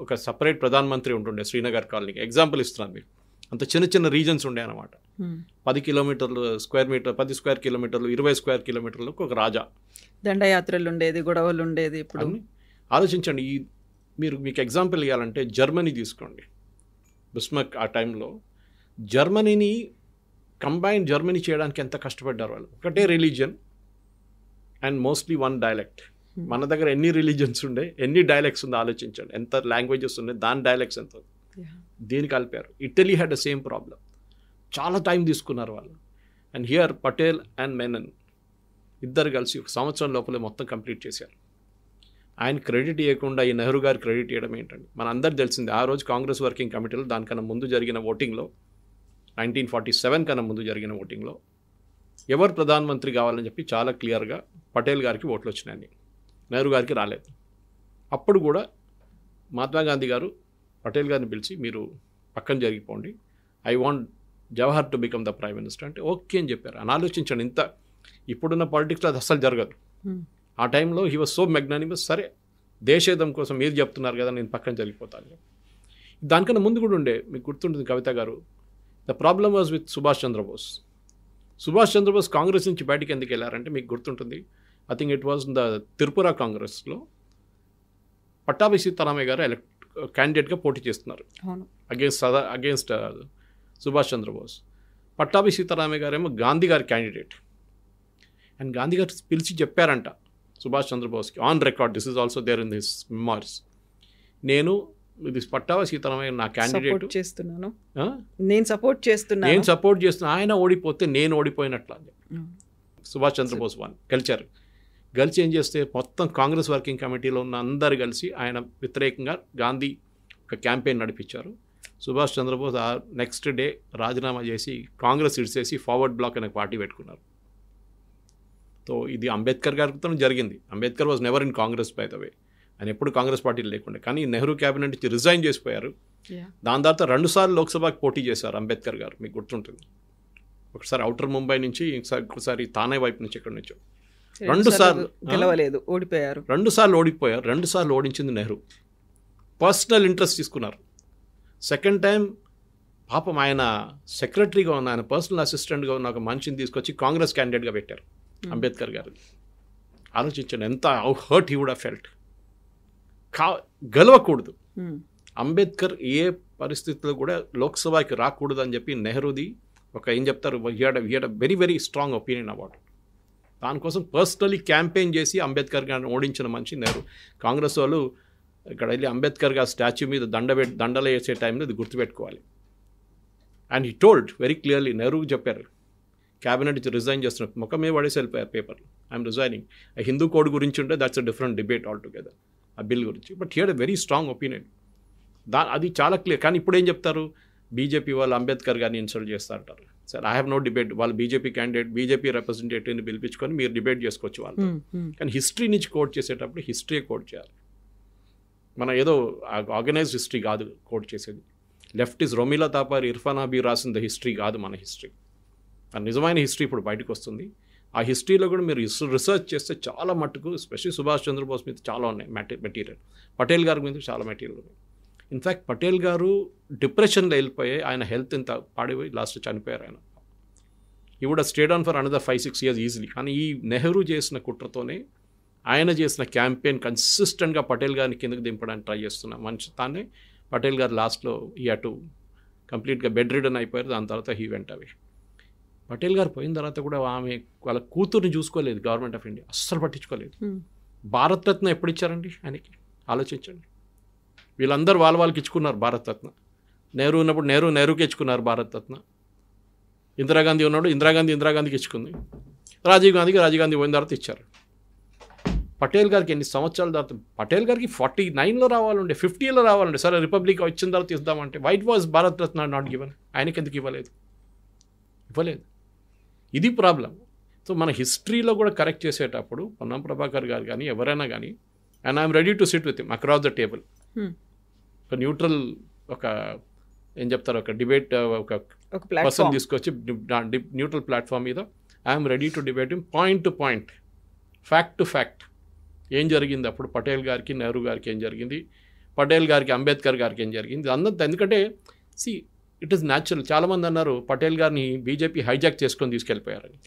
ఒక సపరేట్ ప్రధానమంత్రి ఉంటుండే. శ్రీనగర్ కాలనీకి ఎగ్జాంపుల్ ఇస్తున్నాను మీకు. అంత చిన్న రీజన్స్ ఉండే అనమాట. 10 కిలోమీటర్లు స్క్వేర్ మీటర్, 10 స్క్వేర్ కిలోమీటర్లు, 20 స్క్వేర్ కిలోమీటర్లకు ఒక రాజా. దండయాత్రలు ఉండేది, గొడవలు ఉండేది. ఇప్పుడు ఆలోచించండి. మీకు ఎగ్జాంపుల్ ఇవ్వాలంటే జర్మనీ తీసుకోండి. బిస్మార్క్ ఆ టైంలో జర్మనీని జర్మనీ చేయడానికి ఎంత కష్టపడ్డారు వాళ్ళు. ఒకటే రిలీజియన్ అండ్ మోస్ట్లీ 1 డైలెక్ట్. మన దగ్గర ఎన్ని రిలీజియన్స్ ఉండే, ఎన్ని డైలెక్ట్స్ ఉందో ఆలోచించండి. ఎంత లాంగ్వేజెస్ ఉన్నాయి, దాని డైలెక్ట్స్ ఎంత, దీన్ని కలిపారు. Italy had the same problem. చాలా టైం తీసుకున్నారు వాళ్ళు. And here Patel and Menon ఇద్దరు కలిసి 1 సంవత్సరం లోపలే మొత్తం కంప్లీట్ చేశారు. ఆయన క్రెడిట్ ఇవ్వకుండా ఈ నెహ్రూ గారు క్రెడిట్ ఇవ్వడం ఏంటండి? మన అందరికి తెలిసింది. ఆ రోజు కాంగ్రెస్ వర్కింగ్ కమిటీలో దానికన్నా ముందు జరిగిన ఓటింగ్లో, 1947 కన్నా ముందు జరిగిన ఓటింగ్లో ఎవరు ప్రధానమంత్రి కావాలని చెప్పి చాలా క్లియర్గా పటేల్ గారికి ఓట్లు వచ్చినాయని, నెహ్రూ గారికి రాలేదు. అప్పుడు కూడా మహాత్మా గాంధీ గారు పటేల్ గారిని పిలిచి, మీరు పక్కన జరిగిపోండి, I want Jawahar to become the prime minister అంటే ఓకే అని చెప్పారు. అని ఆలోచించండి, ఇంత ఇప్పుడున్న పాలిటిక్స్లో అది అస్సలు జరగదు. ఆ టైంలో హీ వాజ్ సో మెగ్నానిమస్, సరే దేశేదం కోసం మీరు చెప్తున్నారు కదా నేను పక్కన జరిగిపోతాను. దానికన్నా ముందు కూడా ఉండే, మీకు గుర్తుంటుంది Kavitha garu, the problem was with Subhash Chandrabose. Subhash Chandrabose Congress నుంచి బయటికి ఎందుకు వెళ్ళారంటే మీకు గుర్తుంటుంది, I think it was the Tripura కాంగ్రెస్లో పట్టాభి సీతారామయ్య గారు క్యాండిడేట్గా పోటీ చేస్తున్నారు అగేన్స్ట్ సుభాష్ చంద్రబోస్. పట్టాభి సీతారామయ్య గారు ఏమో గాంధీ గారి క్యాండిడేట్. అండ్ గాంధీ గారు పిలిచి చెప్పారంట సుభాష్ చంద్రబోస్కి, on record, this is also there in this memories, నేను ఇది పట్టాభి సీతారామయ్య నా క్యాండిడేట్ చేస్తున్నాను, నేను సపోర్ట్ చేస్తున్నా, ఆయన ఓడిపోతే నేను ఓడిపోయినట్లా. సుభాష్ చంద్రబోస్ గెలిచి ఏం చేస్తే మొత్తం కాంగ్రెస్ వర్కింగ్ కమిటీలో ఉన్న అందరు కలిసి ఆయన వ్యతిరేకంగా గాంధీ ఒక క్యాంపెయిన్ నడిపించారు. సుభాష్ చంద్రబోస్ నెక్స్ట్ డే రాజీనామా చేసి కాంగ్రెస్ ఇడిసేసి ఫార్వర్డ్ బ్లాక్ అనే పార్టీ పెట్టుకున్నారు. సో ఇది అంబేద్కర్ గారితో జరిగింది. Ambedkar was never in Congress by the way, ఆయన ఎప్పుడు కాంగ్రెస్ పార్టీలు లేకుండే. కానీ నెహ్రూ క్యాబినెట్ నుంచి రిజైన్ చేసిపోయారు. దాని తర్వాత 2 సార్లు లోక్సభకి పోటీ చేశారు అంబేద్కర్ గారు, మీకు గుర్తుంటుంది. ఒకసారి ఔటర్ ముంబై నుంచి, ఇంకోసారి తానే వైపు నుంచి, ఎక్కడి నుంచో 2 సార్లు గెలవలేదు, ఓడిపోయారు. 2 సార్లు ఓడిపోయారు. 2 సార్లు ఓడించింది నెహ్రూ. పర్సనల్ ఇంట్రెస్ట్ తీసుకున్నారు. సెకండ్ టైం పాపం ఆయన సెక్రటరీగా ఉన్న, ఆయన పర్సనల్ అసిస్టెంట్గా ఉన్న ఒక మనిషిని తీసుకొచ్చి కాంగ్రెస్ క్యాండిడేట్గా పెట్టారు అంబేద్కర్ గారు. ఆలోచించండి ఎంత hurt he would have felt. గెలవకూడదు అంబేద్కర్, ఏ పరిస్థితుల్లో కూడా లోక్సభకి రాకూడదు అని చెప్పి నెహ్రూది ఒక ఏం చెప్తారు, he had very very strong opinion about. దానికోసం పర్సనలీ క్యాంపెయిన్ చేసి అంబేద్కర్ గారిని ఓడించిన మనిషి నెహ్రూ. కాంగ్రెస్ వాళ్ళు ఇక్కడ వెళ్ళి అంబేద్కర్ గారి స్టాచ్యూ మీద దండలు వేసే టైంలో ఇది గుర్తుపెట్టుకోవాలి. And he told very clearly, నెహ్రూకి చెప్పారు క్యాబినెట్ రిజైన్ చేస్తున్నారు, ముఖం మీద పడేసి వెళ్ళిపోయారు paper, I'm resigning. Hindu code గురించి ఉంటే that's a different debate altogether, ఆ బిల్ గురించి. But he had a very strong opinion. అది చాలా క్లియర్. కానీ ఇప్పుడు ఏం చెప్తారు, బీజేపీ వాళ్ళు అంబేద్కర్ గారిని ఇన్సల్ట్ చేస్తూ అంటారు. Sir I have no debate, వాళ్ళు బీజేపీ క్యాండిడేట్, బీజేపీ రిప్రజెంటేటివ్ని పిలిపించుకొని మీరు డిబేట్ చేసుకోవచ్చు వాళ్ళు. కానీ హిస్టరీ నుంచి కోట్ చేసేటప్పుడు హిస్టరీ కోట్ చేయాలి. మన ఏదో ఆర్గనైజ్డ్ హిస్టరీ కాదు కోట్ చేసేది. Left is Romila తాపారి, Irfan hubby రాసిన హిస్టరీ కాదు మన హిస్టరీ. ఆ నిజమైన హిస్టరీ ఇప్పుడు బయటకు వస్తుంది. ఆ హిస్టరీలో కూడా మీరు రీసెర్చ్ చేస్తే చాలా మట్టుకు, ఎస్పెషల్లీ సుభాష్ చంద్రబోస్ మీద చాలా ఉన్నాయి మెటీరియల్, పటేల్ గారి మీద చాలా మెటీరియల్ ఉన్నాయి. ఇన్ఫ్యాక్ట్ పటేల్ గారు డిప్రెషన్లో వెళ్ళిపోయి ఆయన హెల్త్ ఇంత పాడిపోయి లాస్ట్ చనిపోయారు ఆయన. He would stayed on for another 5-6 years easily. కానీ ఈ నెహ్రూ చేసిన కుట్రతోనే, ఆయన చేసిన క్యాంపెయిన్ కన్సిస్టెంట్గా పటేల్ గారిని కిందకి దింపడానికి ట్రై చేస్తున్న మనిషి తానే. పటేల్ గారు లాస్ట్లో ఈ అటు కంప్లీట్గా బెడ్ రిడన్ అయిపోయారు. దాని తర్వాత హీ వెంట అవి. పటేల్ గారు పోయిన తర్వాత కూడా ఆమె వాళ్ళ కూతుర్ని చూసుకోలేదు గవర్నమెంట్ ఆఫ్ ఇండియా, అస్సలు పట్టించుకోలేదు. భారతరత్న ఎప్పుడు ఇచ్చారండి ఆయనకి, ఆలోచించండి. వీళ్ళందరూ వాళ్ళకి ఇచ్చుకున్నారు భారతరత్న. నెహ్రూ ఉన్నప్పుడు నెహ్రూకి ఇచ్చుకున్నారు భారతరత్న. ఇందిరాగాంధీ ఉన్నప్పుడు ఇందిరాగాంధీకి ఇచ్చుకుంది. రాజీవ్ గాంధీ పోయిన తర్వాత ఇచ్చారు. పటేల్ గారికి ఎన్ని సంవత్సరాల తర్వాత, పటేల్ గారికి 49లో రావాలంటే, 50లో రావాలంటే, సరే రిపబ్లిక్ వచ్చిన తర్వాత ఇద్దామంటే why it was Bharat Ratna not given. ఆయనకి ఎందుకు ఇవ్వలేదు? ఇది ప్రాబ్లం. సో మన హిస్టరీలో కూడా కరెక్ట్ చేసేటప్పుడు పొన్నం ప్రభాకర్ గారు కానీ ఎవరైనా కానీ, and I'm ready to SIT with him across the table, ఒక న్యూట్రల్, ఒక ఏం చెప్తారు, ఒక డిబేట్, ఒక పర్సన్ తీసుకొచ్చి న్యూట్రల్ ప్లాట్ఫామ్ మీద I'm ready to debate him point to point, fact to fact. ఏం జరిగింది అప్పుడు పటేల్ గారికి, నెహ్రూ గారికి ఏం జరిగింది, పటేల్ గారికి, అంబేద్కర్ గారికి ఏం జరిగింది అన్నది. ఎందుకంటే ఇట్ ఈస్ న్యాచురల్. చాలామంది అన్నారు పటేల్ గారిని బీజేపీ హైజాక్ చేసుకొని తీసుకెళ్ళిపోయారని.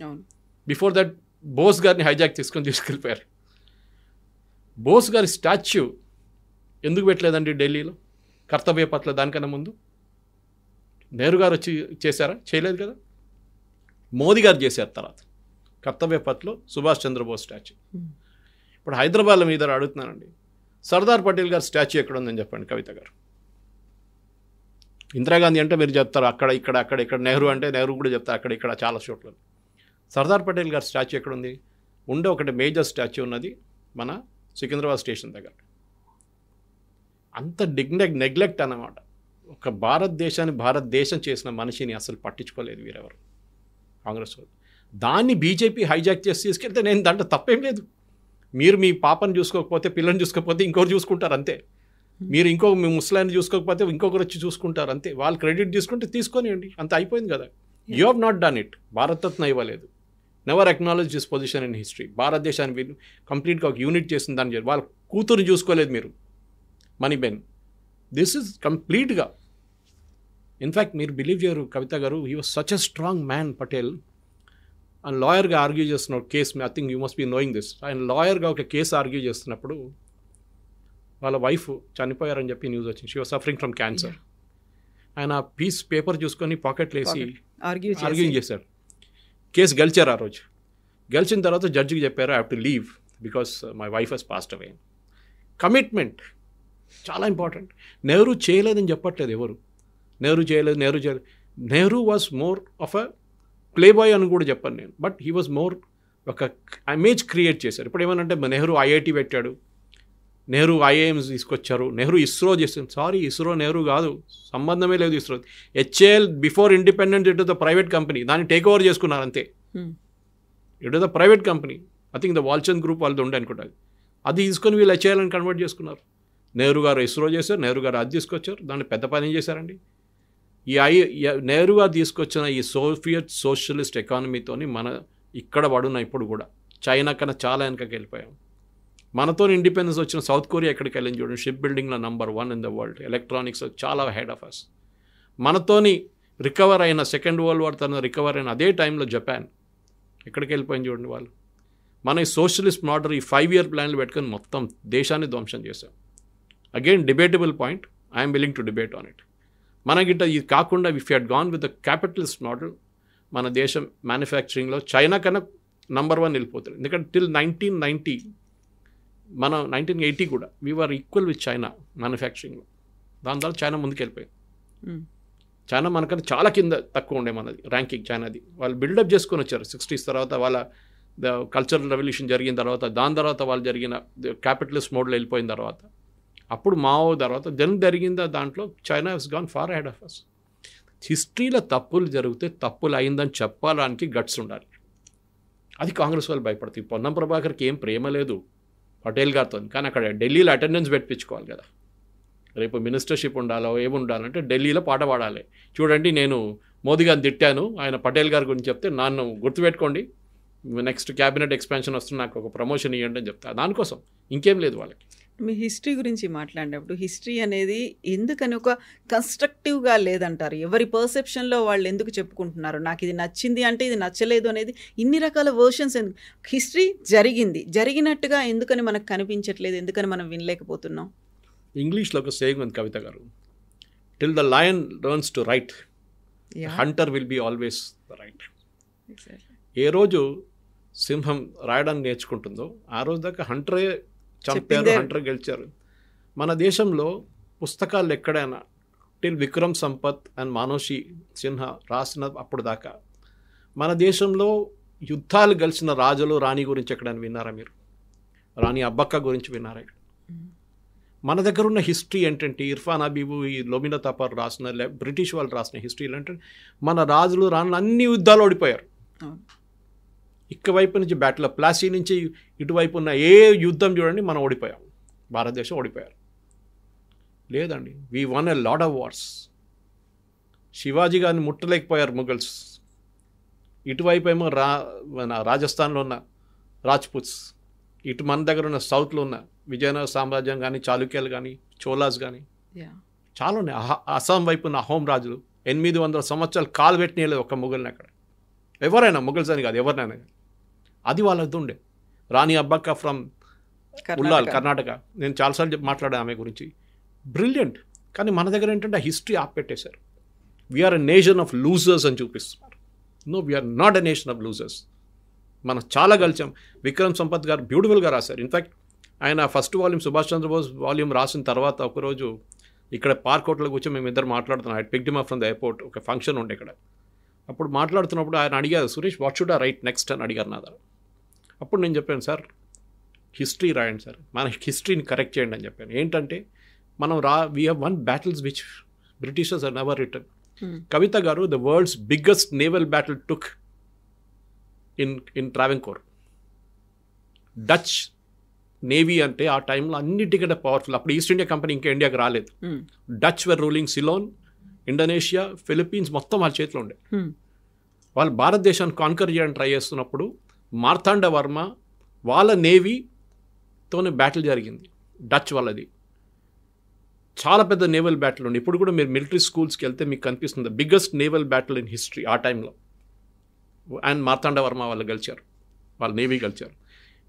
బిఫోర్ దట్ బోస్ గారిని హైజాక్ చేసుకొని తీసుకెళ్ళిపోయారు. బోస్ గారి స్టాచ్యూ ఎందుకు పెట్టలేదండి ఢిల్లీలో కర్తవ్య పట్ల? దానికన్నా ముందు నెహ్రూ గారు వచ్చి చేశారా? చేయలేదు కదా. మోదీ గారు చేశారు తర్వాత కర్తవ్య పథ్లో సుభాష్ చంద్రబోస్ స్టాచ్యూ. ఇప్పుడు హైదరాబాద్లో మీద అడుగుతున్నానండి, సర్దార్ పటేల్ గారి స్టాచ్యూ ఎక్కడ ఉందని చెప్పండి కవిత గారు. ఇందిరాగాంధీ అంటే మీరు చెప్తారు అక్కడ ఇక్కడ, నెహ్రూ అంటే నెహ్రూ కూడా చెప్తారు అక్కడ ఇక్కడ చాలా చోట్ల. సర్దార్ పటేల్ గారి స్టాచ్యూ ఎక్కడుంది? ఉండే ఒకటి మేజర్ స్టాచ్యూ ఉన్నది మన సికింద్రాబాద్ స్టేషన్ దగ్గర. అంత నెగ్లెక్ట్ అన్నమాట. ఒక భారతదేశం చేసిన మనిషిని అసలు పట్టించుకోలేదు వీరెవరు, కాంగ్రెస్ వాళ్ళు. దాన్ని బీజేపీ హైజాక్ చేసి తీసుకెళ్తే దాంట్లో తప్పేం లేదు. మీరు మీ పాపను చూసుకోకపోతే, పిల్లని చూసుకోకపోతే ఇంకోరు చూసుకుంటారు అంతే. మీరు మీ ముసలాన్ని చూసుకోకపోతే ఇంకొకరు వచ్చి చూసుకుంటారు అంతే. వాళ్ళు క్రెడిట్ తీసుకుంటే తీసుకొనియండి, అంత అయిపోయింది కదా. You have not done it. Bharat Ratna ఇవ్వలేదు. Never acknowledge this position in history. భారతదేశాన్ని వీళ్ళు కంప్లీట్గా ఒక యూనిట్ చేసిన దాన్ని వాళ్ళ కూతురు చూసుకోలేదు మీరు, మణిబెన్. దిస్ ఇస్ కంప్లీట్గా. ఇన్ఫ్యాక్ట్ మీరు బిలీవ్ చేయరు Kavitha garu, he was such a strong man Patel. ఆయన లాయర్గా ఆర్గ్యూ చేస్తున్న case, I think you must be knowing this. ఆయన లాయర్గా ఒక కేసు ఆర్గ్యూ చేస్తున్నప్పుడు వాళ్ళ వైఫ్ చనిపోయారని చెప్పి న్యూస్ వచ్చింది. She was suffering from cancer. ఆయన పీస్ పేపర్ చూసుకొని పాకెట్లో వేసి ఆర్గ్యూ చేశారు. కేసు గెలిచారు. ఆ రోజు గెలిచిన తర్వాత జడ్జికి చెప్పారు, I have to leave because my wife has passed away. Commitment చాలా ఇంపార్టెంట్. నెహ్రూ చేయలేదని చెప్పట్లేదు ఎవరు. నెహ్రూ చేయలేదు. Nehru was more of a playboy అని కూడా చెప్పాను నేను. బట్ హీ వాజ్ మోర్ ఒక ఇమేజ్ క్రియేట్ చేశారు. ఇప్పుడు ఏమనంటే నెహ్రూ ఐఐటి పెట్టాడు, నెహ్రూ ఐఐఎమ్స్ తీసుకొచ్చారు, నెహ్రూ ఇస్రో చేసింది. సారీ, ఇస్రో నెహ్రూ కాదు, సంబంధమే లేదు ISRO. HAL before independence it is the private company, దాన్ని టేక్ ఓవర్ చేసుకున్నారు అంతే. It is the private company. I think the Walchand group వాళ్ళది ఉండే అనుకుంటారు. అది తీసుకొని వీళ్ళు హెచ్ఏఎల్ని కన్వర్ట్ చేసుకున్నారు. నెహ్రూ గారు ఇస్రో చేశారు, నెహ్రూ గారు అది తీసుకొచ్చారు, దాన్ని పెద్ద పని చేశారండి. నెహ్రూ గారు తీసుకొచ్చిన ఈ సోవియట్ సోషలిస్ట్ ఎకానమీతోని మన ఇక్కడ పడున్న ఇప్పుడు కూడా చైనా కన్నా చాలా వెనకకి వెళ్ళిపోయాం. మనతో ఇండిపెండెన్స్ వచ్చిన సౌత్ కొరియా ఎక్కడికి వెళ్ళింది చూడండి, షిప్ బిల్డింగ్లో number 1 in the world, electronics చాలా హెడ్ ఆఫ్ అస్. మనతోని రికవర్ అయిన సెకండ్ వరల్డ్ వార్ తన రికవర్ అయిన అదే టైంలో జపాన్ ఎక్కడికి వెళ్ళిపోయింది చూడండి వాళ్ళు. మన ఈ సోషలిస్ట్ మోడల్ ఈ 5-year ప్లాన్లు పెట్టుకొని మొత్తం దేశాన్ని ధ్వంసం చేశాం. Again debatable point, I'm willing to debate on it. మనకిట ఇది కాకుండా if you had gone with the capitalist model, మన దేశం మ్యానుఫ్యాక్చరింగ్లో చైనా కన్నా నంబర్ 1 వెళ్ళిపోతుంది. ఎందుకంటే టిల్ 1990 మన 1980 కూడా వీఆర్ ఈక్వల్ విత్ చైనా మ్యానుఫ్యాక్చరింగ్లో. దాని తర్వాత చైనా ముందుకు వెళ్ళిపోయింది. చైనా మనకన్నా చాలా కింద తక్కువ ఉండే మనది ర్యాంకింగ్ చైనాది. వాళ్ళు బిల్డప్ చేసుకొని వచ్చారు 60s తర్వాత, వాళ్ళ ద కల్చరల్ రెవల్యూషన్ జరిగిన తర్వాత, దాని తర్వాత వాళ్ళు జరిగిన క్యాపిటలిస్ట్ మోడ్లో వెళ్ళిపోయిన తర్వాత, అప్పుడు మావో తర్వాత జరిగిందా దాంట్లో China has gone far ahead of us. హిస్టరీలో తప్పులు జరిగితే తప్పులు అయిందని చెప్పడానికి గట్స్ ఉండాలి. అది కాంగ్రెస్ వాళ్ళు భయపడుతుంది. పొన్నం ప్రభాకర్కి ఏం ప్రేమ లేదు పటేల్ గారితో, కానీ అక్కడ ఢిల్లీలో అటెండెన్స్ పెట్టించుకోవాలి కదా. రేపు మినిస్టర్షిప్ ఉండాలో ఏముండాలంటే ఢిల్లీలో పాట పాడాలి. చూడండి, నేను మోదీ గారిని తిట్టాను, ఆయన పటేల్ గారి గురించి చెప్తే నన్ను గుర్తుపెట్టుకోండి, నెక్స్ట్ క్యాబినెట్ ఎక్స్పాన్షన్ వస్తుంది, నాకు ఒక ప్రమోషన్ ఇవ్వండి అని చెప్తా. దానికోసం ఇంకేం లేదు వాళ్ళకి. మీ హిస్టరీ గురించి మాట్లాడినప్పుడు హిస్టరీ అనేది ఎందుకని ఒక కన్స్ట్రక్టివ్గా లేదంటారు? ఎవరి పర్సెప్షన్లో వాళ్ళు ఎందుకు చెప్పుకుంటున్నారు, నాకు ఇది నచ్చింది అంటే ఇది నచ్చలేదు అనేది ఇన్ని రకాల వర్షన్స్ ఎందుకు? హిస్టరీ జరిగినట్టుగా ఎందుకని మనకు కనిపించట్లేదు, ఎందుకని మనం వినలేకపోతున్నాం? ఇంగ్లీష్లో ఒక సేయింగ్ ఉంది Kavitha garu, till the lion learns to write, hunter will be always the right. ఏ రోజు సింహం రాయడానికి నేర్చుకుంటుందో ఆ రోజు దాకా హంటరే చంపారు, హంటర్ గెలిచారు. మన దేశంలో పుస్తకాలు ఎక్కడైనా టిల్ విక్రమ్ సంపత్ అండ్ మానోషి సిన్హా రాసిన అప్పుడు దాకా మన దేశంలో యుద్ధాలు గెలిచిన రాజులు రాణి గురించి ఎక్కడైనా విన్నారా మీరు? రాణి అబ్బక్క గురించి విన్నారా? మన దగ్గర ఉన్న హిస్టరీ ఏంటంటే ఇర్ఫాన్ హబీబు, ఈ లోమినా తపర్ రాసిన బ్రిటిష్ వాళ్ళు రాసిన హిస్టరీలు ఏంటంటే మన రాజులు రాణులు అన్ని యుద్ధాలు ఓడిపోయారు. ఇక్కవైపు నుంచి బ్యాటిల్ ఆఫ్ ప్లాసీ నుంచి ఇటువైపు ఉన్న ఏ యుద్ధం చూడండి మనం ఓడిపోయాం, భారతదేశం ఓడిపోయారు. లేదండి, we one a lot of wars. Shivaji గారిని ముట్టలేకపోయారు ముఘల్స్. ఇటువైపు ఏమో రాజస్థాన్లో ఉన్న రాజ్పుత్స్, ఇటు మన దగ్గర ఉన్న సౌత్లో ఉన్న విజయనగర సామ్రాజ్యం కానీ, చాళుక్యాలు కానీ, చోలాస్ కానీ చాలా ఉన్నాయి. అస్సాం వైపు ఉన్న అహోం రాజులు 800 సంవత్సరాలు కాలు పెట్టినలేదు ఒక ముఘల్ని అక్కడ. ఎవరైనా ముఘల్స్ అని కాదు, ఎవరినైనా. అది వాళ్ళతో ఉండే. రాణి అబ్బక్క ఫ్రమ్ ఉల్లాల్, కర్ణాటక. నేను చాలాసార్లు మాట్లాడాను ఆమె గురించి. బ్రిలియంట్. కానీ మన దగ్గర ఏంటంటే హిస్టరీ ఆపెట్టేశారు. We are a nation of losers అని చూపిస్తున్నారు. No, we are not a nation of losers. మనం చాలా గెలిచాం. విక్రమ్ సంపత్ గారు బ్యూటిఫుల్గా రాశారు. ఇన్ఫ్యాక్ట్ ఆయన first volume Subhash Chandrabose volume రాసిన తర్వాత ఒకరోజు ఇక్కడ పార్క్ హోటల్లో కూర్చొని మేము ఇద్దరు మాట్లాడుతున్నాం. I picked him up from the airport. ఒక ఫంక్షన్ ఉండే ఇక్కడ. అప్పుడు మాట్లాడుతున్నప్పుడు ఆయన అడిగారు, Suresh what should I right next అని అడిగారు నా దగ్గర. అప్పుడు నేను చెప్పాను, సార్ హిస్టరీ రాయండి సార్, మన హిస్టరీని కరెక్ట్ చేయండి అని చెప్పాను. ఏంటంటే మనం we have won battles which Britishers are never return. Kavitha garu, the world's biggest naval battle took in Travancore. Dutch navy అంటే ఆ టైంలో అన్నిటికంటే పవర్ఫుల్. అప్పుడు ఈస్ట్ ఇండియా కంపెనీ ఇంకా ఇండియాకి రాలేదు. డచ్ వర్ రూలింగ్ సిలోన్, ఇండోనేషియా, ఫిలిప్పీన్స్ మొత్తం వాళ్ళ చేతిలో ఉండే. వాళ్ళు భారతదేశాన్ని కాన్కర్ చేయడానికి ట్రై చేస్తున్నప్పుడు మార్తాండ వర్మ వాళ్ళ నేవీతోనే బ్యాటిల్ జరిగింది, డచ్ వాళ్ళది. చాలా పెద్ద నేవల్ బ్యాటిల్ ఉంది. ఇప్పుడు కూడా మీరు మిలిటరీ స్కూల్స్కి వెళ్తే మీకు కనిపిస్తుంది biggest naval battle in history ఆ టైంలో. అండ్ మార్తాండ వర్మ వాళ్ళు గెలిచారు, వాళ్ళ నేవీ గెలిచారు.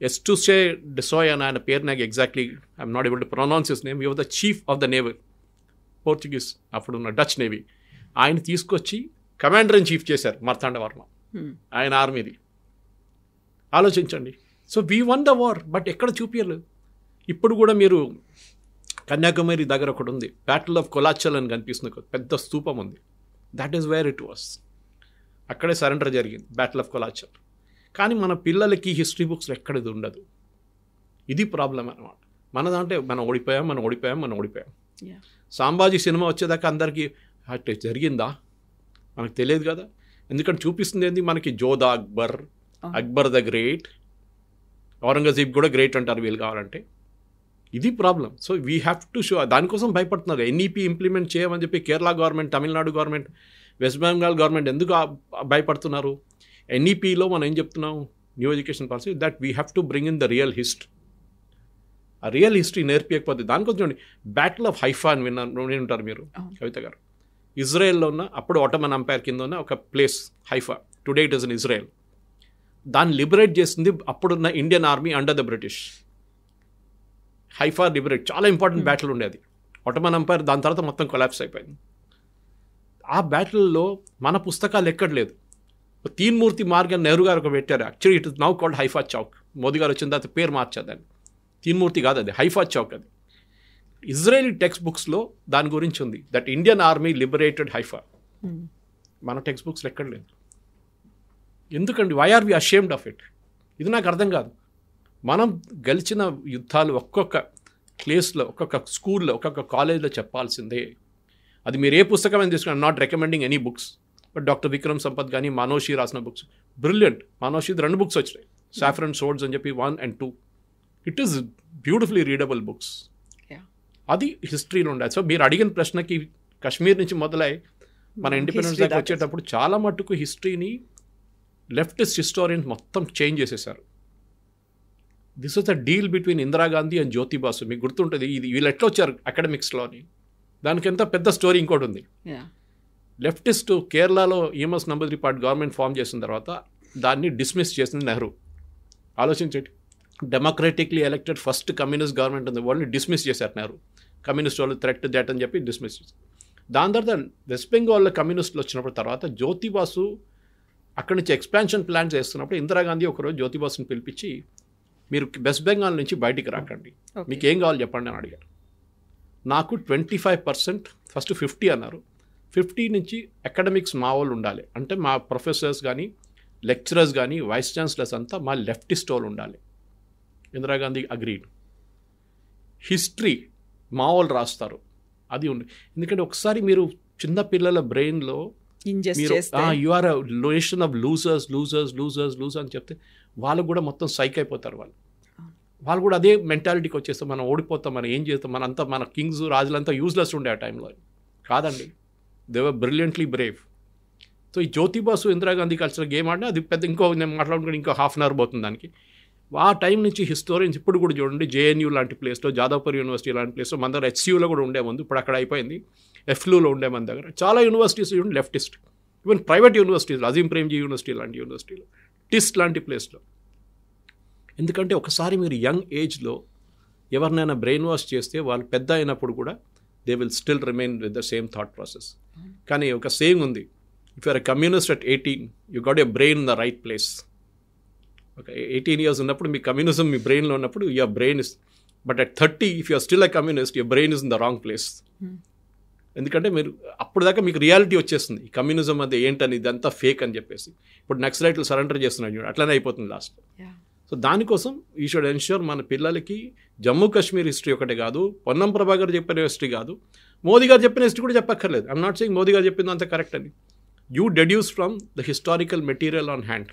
ఎస్టుసే డెసోయ్ అని ఆయన పేరు నాకు exactly I'm not able to pronounce his name. You the chief of the naval, Portuguese అప్పుడున్న డచ్ నేవీ. ఆయన తీసుకొచ్చి కమాండర్ ఇన్ చీఫ్ చేశారు మార్తాండ వర్మ, ఆయన ఆర్మీది. ఆలోచించండి. So we one the war, but ఎక్కడ చూపించలేదు. ఇప్పుడు కూడా మీరు కన్యాకుమారి దగ్గర ఒకటి ఉంది, బ్యాటిల్ ఆఫ్ కొలాచల్ అని కనిపిస్తుంది, పెద్ద స్తూపం ఉంది. That is where it was. అక్కడే సరెండర్ జరిగింది, బ్యాటిల్ ఆఫ్ కొలాచల్. కానీ మన పిల్లలకి హిస్టరీ బుక్స్లో ఎక్కడిది ఉండదు. ఇది ప్రాబ్లం అనమాట. మనదంటే మనం ఓడిపోయాం. సాంబాజీ సినిమా వచ్చేదాకా అందరికీ అట్లా జరిగిందా మనకు తెలియదు కదా. ఎందుకంటే చూపిస్తుంది ఏంది మనకి, జోధా అక్బర్, అక్బర్ ద గ్రేట్, ఔరంగజేబ్ కూడా గ్రేట్ అంటారు వీళ్ళు కావాలంటే. ఇది problem. So we have to show. దానికోసం భయపడుతున్నారు. ఎన్ఈపీ ఇంప్లిమెంట్ చేయమని చెప్పి Kerala government, Tamil Nadu government, west Bengal government ఎందుకు భయపడుతున్నారు? ఎన్ఈపీలో మనం ఏం చెప్తున్నాం, new education policy, that we have to bring in the real history. ఆ రియల్ హిస్టరీ నేర్పించకపోతే దానికోసం చూడండి, బ్యాటిల్ ఆఫ్ హైఫా అని వింటారు మీరు కవిత గారు. ఇజ్రాయెల్లో ఉన్న, అప్పుడు ఆటోమన్ ఎంపైర్ కింద ఉన్న ఒక place Haifa, today it is in Israel. దాన్ని లిబరేట్ చేసింది అప్పుడున్న Indian army under the British. Haifa liberate, చాలా ఇంపార్టెంట్ బ్యాటిల్ ఉండేది. ఆటోమన్ ఎంపైర్ దాని తర్వాత మొత్తం కొలాప్స్ అయిపోయింది. ఆ బ్యాటిల్లో మన పుస్తకాలు ఎక్కడ లేదు. తీన్మూర్తి మార్గ్ అని నెహ్రూ గారు ఒక పెట్టారు. Actually it is now called Haifa Chowk. Modi గారు వచ్చిన తర్వాత పేరు మార్చారు. తీన్మూర్తి కాదు, అది హైఫా చౌక్. అది ఇజ్రాయేలీ టెక్స్ట్ బుక్స్లో దాని గురించి ఉంది, that Indian army liberated Haifa. మన టెక్స్ట్ బుక్స్లో ఎక్కడ లేదు. ఎందుకండి? Why are we ashamed of it? ఇది నాకు అర్థం కాదు. మనం గెలిచిన యుద్ధాలు ఒక్కొక్క ప్లేస్లో, ఒక్కొక్క స్కూల్లో, ఒక్కొక్క కాలేజ్లో చెప్పాల్సిందే. అది మీరు ఏ పుస్తకం అని తీసుకుని, not recommending any books, but doctor Vikram Sampath కానీ మనోషి రాసిన బుక్స్ బ్రిలియంట్. మనోషి 2 బుక్స్ వచ్చినాయి, సాఫ్రన్ సోర్డ్స్ అని చెప్పి 1 and 2. It is beautifully readable books. అది హిస్టరీలో ఉండాలి. సో మీరు అడిగిన ప్రశ్నకి కశ్మీర్ నుంచి మొదలై మన ఇండిపెండెన్స్ దాకా వచ్చేటప్పుడు చాలా మట్టుకు హిస్టరీని లెఫ్టిస్ట్ హిస్టోరియన్స్ మొత్తం చేంజ్ చేసేసారు. This was the deal between Indira Gandhi and Jyoti Basu. మీకు గుర్తుంటుంది ఇది, వీళ్ళు ఎట్లా వచ్చారు అకాడమిక్స్లోని. దానికి ఎంత పెద్ద స్టోరీ ఇంకోటి ఉంది. లెఫ్టిస్ట్ కేరళలో ఈఎంఎస్ నంబూదిరిపాట్ గవర్నమెంట్ ఫామ్ చేసిన తర్వాత దాన్ని డిస్మిస్ చేసింది నెహ్రూ. ఆలోచించండి, డెమోక్రటిక్లీ ఎలక్టెడ్ ఫస్ట్ కమ్యూనిస్ట్ గవర్నమెంట్ ఉంది, వాళ్ళని డిస్మిస్ చేశారు నెహ్రూ. కమ్యూనిస్ట్ వాళ్ళు థ్రెట్ దాట్ అని చెప్పి డిస్మిస్ చేశారు. దాని తర్వాత వెస్ట్ బెంగాల్లో కమ్యూనిస్టులు వచ్చినప్పుడు తర్వాత జ్యోతిబాసు అక్కడి నుంచి ఎక్స్పాన్షన్ ప్లాన్ చేస్తున్నప్పుడు ఇందిరాగాంధీ ఒకరోజు జ్యోతిబాసుని పిలిపించి, మీరు వెస్ట్ బెంగాల్ నుంచి బయటికి రాకండి, మీకు ఏం కావాలి చెప్పండి అని అడిగారు. నాకు 25%, ఫస్ట్ 50 అన్నారు. 50 నుంచి అకాడమిక్స్ మా వాళ్ళు ఉండాలి, అంటే మా ప్రొఫెసర్స్ కానీ లెక్చరర్స్ కానీ వైస్ ఛాన్సలర్స్ అంతా మా లెఫ్టిస్ట్ వాళ్ళు ఉండాలి. ఇందిరాగాంధీ అగ్రీడ్. హిస్టరీ మా వాళ్ళు రాస్తారు, అది ఉంది. ఎందుకంటే ఒకసారి మీరు చిన్న పిల్లల బ్రెయిన్లో you are nation of losers losers losers losers అని చెప్తే వాళ్ళు కూడా మొత్తం సైక్ అయిపోతారు. వాళ్ళు కూడా అదే మెంటాలిటీకి వచ్చేస్తాం, మనం ఓడిపోతాం, మనం ఏం చేస్తాం, మన కింగ్స్ రాజులంతా యూజ్లెస్ ఉండే ఆ టైంలో. కాదండి, they were brilliantly Brave. So ఈ జ్యోతిబాసు ఇందిరాగాంధీ కలిసిన గేమ్ ఆడినా అది పెద్ద, నేను మాట్లాడుకుంటే ఇంకో ½ అవర్ పోతుంది దానికి. ఆ టైం నుంచి హిస్టోరియన్స్ ఇప్పుడు కూడా చూడండి, జేఎన్యూ లాంటి ప్లేస్లో, జాదవ్పూర్ యూనివర్సిటీ లాంటి ప్లేస్లో, మన దగ్గర హెచ్సియూలో కూడా ఉండే ముందు, ఇప్పుడు అక్కడ అయిపోయింది, ఎఫ్లూలో ఉండే మన దగ్గర చాలా యూనివర్సిటీస్ చూడండి leftist. Even private universities, Azeem Premji university లాంటి యూనివర్సిటీలో, టిస్ట్ లాంటి ప్లేస్లో. ఎందుకంటే ఒకసారి మీరు యంగ్ ఏజ్లో ఎవరినైనా బ్రెయిన్ వాష్ చేస్తే వాళ్ళు పెద్ద అయినప్పుడు కూడా they will still remain with the same thought process. కానీ ఒక సేయింగ్ ఉంది, if you're a communist at 18 you got a brain in the right place. ఒక 18 years ఉన్నప్పుడు మీ కమ్యూనిజం మీ బ్రెయిన్లో ఉన్నప్పుడు your brain is, but at 30 if you're still a communist your brain is in the wrong place. ఎందుకంటే మీరు అప్పుడు దాకా మీకు రియాలిటీ వచ్చేస్తుంది, ఈ కమ్యూనిజం అది ఏంటని, ఇదంతా ఫేక్ అని చెప్పేసి. ఇప్పుడు నక్సలైట్లు సరెండర్ చేస్తున్నారు చూడండి, అట్లనే అయిపోతుంది లాస్ట్. సో దానికోసం యూ షుడ్ ఎన్ష్యూర్ మన పిల్లలకి జమ్మూ కాశ్మీర్ హిస్టరీ ఒకటే కాదు, పొన్నం ప్రభాకర్ చెప్పిన హిస్టరీ కాదు, మోదీ గారు చెప్పిన హిస్టరీ కూడా చెప్పక్కర్లేదు. ఐఎమ్ నాట్ సేయింగ్ మోదీ గారు చెప్పింది అంత కరెక్ట్ అని. You deduce from the historical material on hand.